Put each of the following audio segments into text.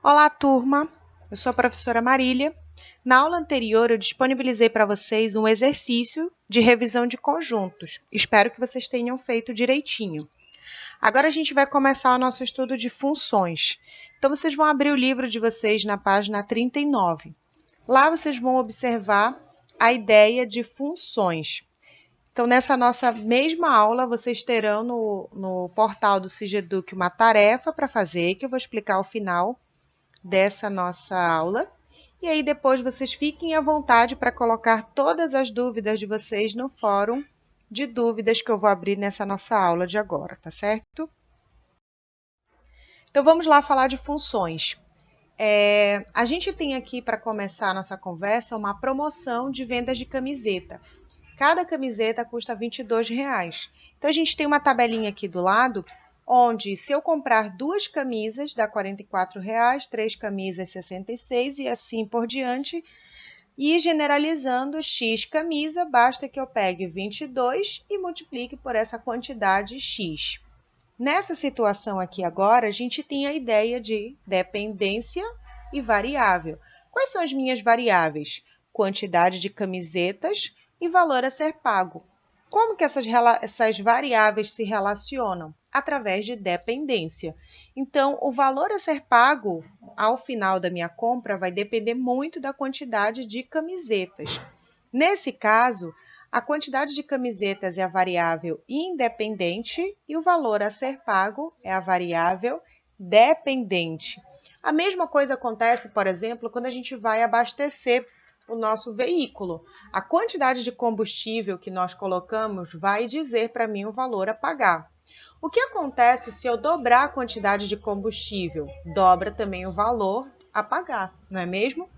Olá, turma! Eu sou a professora Marília. Na aula anterior, eu disponibilizei para vocês um exercício de revisão de conjuntos. Espero que vocês tenham feito direitinho. Agora a gente vai começar o nosso estudo de funções. Então, vocês vão abrir o livro de vocês na página 39. Lá vocês vão observar a ideia de funções. Então, nessa nossa mesma aula, vocês terão no portal do Cigeduc uma tarefa para fazer, que eu vou explicar ao final dessa nossa aula. E aí depois vocês fiquem à vontade para colocar todas as dúvidas de vocês no fórum de dúvidas que eu vou abrir nessa nossa aula de agora, tá certo? Então vamos lá falar de funções. A gente tem aqui para começar a nossa conversa uma promoção de vendas de camiseta. Cada camiseta custa R$ 22,00. Então a gente tem uma tabelinha aqui do lado onde, se eu comprar 2 camisas, dá R$ 44,00, 3 camisas, R$ 66,00 e assim por diante. E generalizando, X camisa, basta que eu pegue 22 e multiplique por essa quantidade X. Nessa situação aqui agora, a gente tem a ideia de dependência e variável. Quais são as minhas variáveis? Quantidade de camisetas e valor a ser pago. Como que essas variáveis se relacionam? Através de dependência. Então, o valor a ser pago ao final da minha compra vai depender muito da quantidade de camisetas. Nesse caso, a quantidade de camisetas é a variável independente e o valor a ser pago é a variável dependente. A mesma coisa acontece, por exemplo, quando a gente vai abastecer o nosso veículo. A quantidade de combustível que nós colocamos vai dizer para mim o valor a pagar. O que acontece se eu dobrar a quantidade de combustível? Dobra também o valor a pagar, não é mesmo?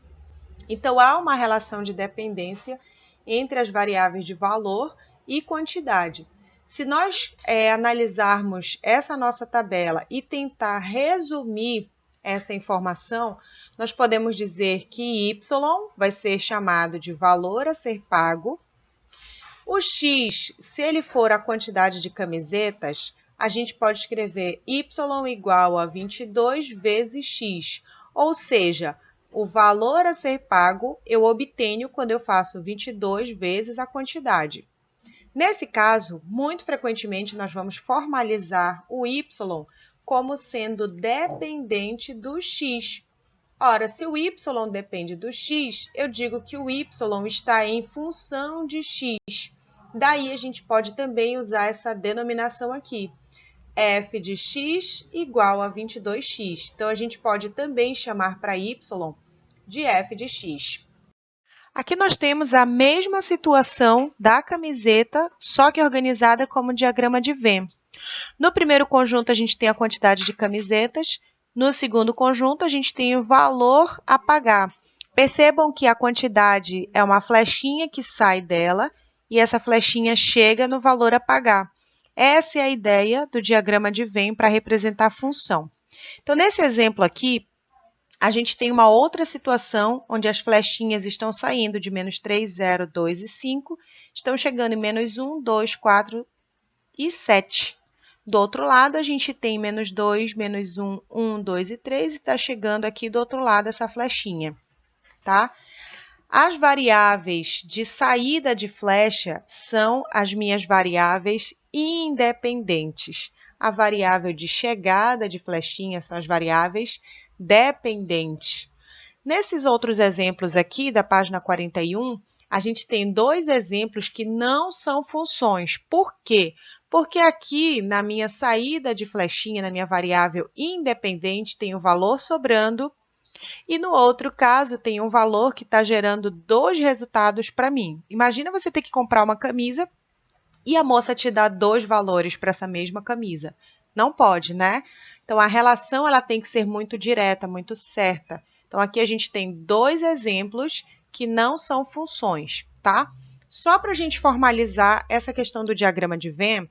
Então, há uma relação de dependência entre as variáveis de valor e quantidade. Se nós analisarmos essa nossa tabela e tentar resumir essa informação, nós podemos dizer que Y vai ser chamado de valor a ser pago. O X, se ele for a quantidade de camisetas, a gente pode escrever Y igual a 22 vezes X, ou seja, o valor a ser pago eu obtenho quando eu faço 22 vezes a quantidade. Nesse caso, muito frequentemente nós vamos formalizar o Y como sendo dependente do X. Ora, se o Y depende do X, eu digo que o Y está em função de X. Daí a gente pode também usar essa denominação aqui. F de x igual a 22x. Então, a gente pode também chamar para y de f de x. Aqui nós temos a mesma situação da camiseta, só que organizada como diagrama de Venn. No primeiro conjunto, a gente tem a quantidade de camisetas. No segundo conjunto, a gente tem o valor a pagar. Percebam que a quantidade é uma flechinha que sai dela e essa flechinha chega no valor a pagar. Essa é a ideia do diagrama de Venn para representar a função. Então, nesse exemplo aqui, a gente tem uma outra situação onde as flechinhas estão saindo de menos 3, 0, 2 e 5, estão chegando em menos 1, 2, 4 e 7. Do outro lado, a gente tem menos 2, menos 1, 1, 2 e 3, e está chegando aqui do outro lado essa flechinha, tá? As variáveis de saída de flecha são as minhas variáveis independentes. A variável de chegada de flechinha são as variáveis dependentes. Nesses outros exemplos aqui, da página 41, a gente tem 2 exemplos que não são funções. Por quê? Porque aqui, na minha saída de flechinha, na minha variável independente, tem o valor sobrando, e no outro caso, tem um valor que está gerando 2 resultados para mim. Imagina você ter que comprar uma camisa e a moça te dá 2 valores para essa mesma camisa. Não pode, né? Então, a relação ela tem que ser muito direta, muito certa. Então, aqui a gente tem 2 exemplos que não são funções, tá? Só para a gente formalizar essa questão do diagrama de Venn,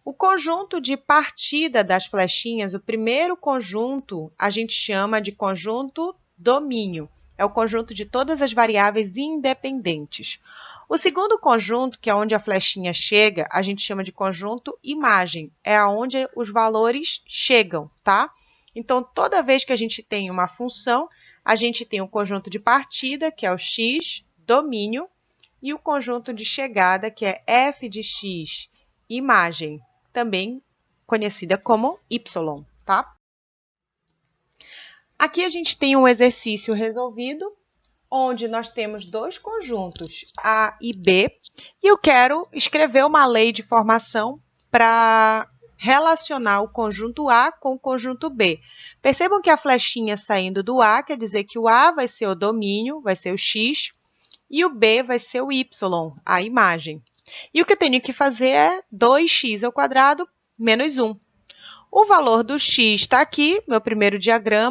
o conjunto de partida das flechinhas, o primeiro conjunto, a gente chama de conjunto domínio. É o conjunto de todas as variáveis independentes. O segundo conjunto, que é onde a flechinha chega, a gente chama de conjunto imagem. É aonde os valores chegam, tá? Então, toda vez que a gente tem uma função, a gente tem o conjunto de partida, que é o x, domínio, e o conjunto de chegada, que é f de x, imagem, também conhecida como y, tá? Aqui a gente tem um exercício resolvido, onde nós temos dois conjuntos, A e B, e eu quero escrever uma lei de formação para relacionar o conjunto A com o conjunto B. Percebam que a flechinha saindo do A quer dizer que o A vai ser o domínio, vai ser o x, e o B vai ser o y, a imagem. E o que eu tenho que fazer é 2x² menos 1. O valor do x está aqui, meu primeiro diagrama.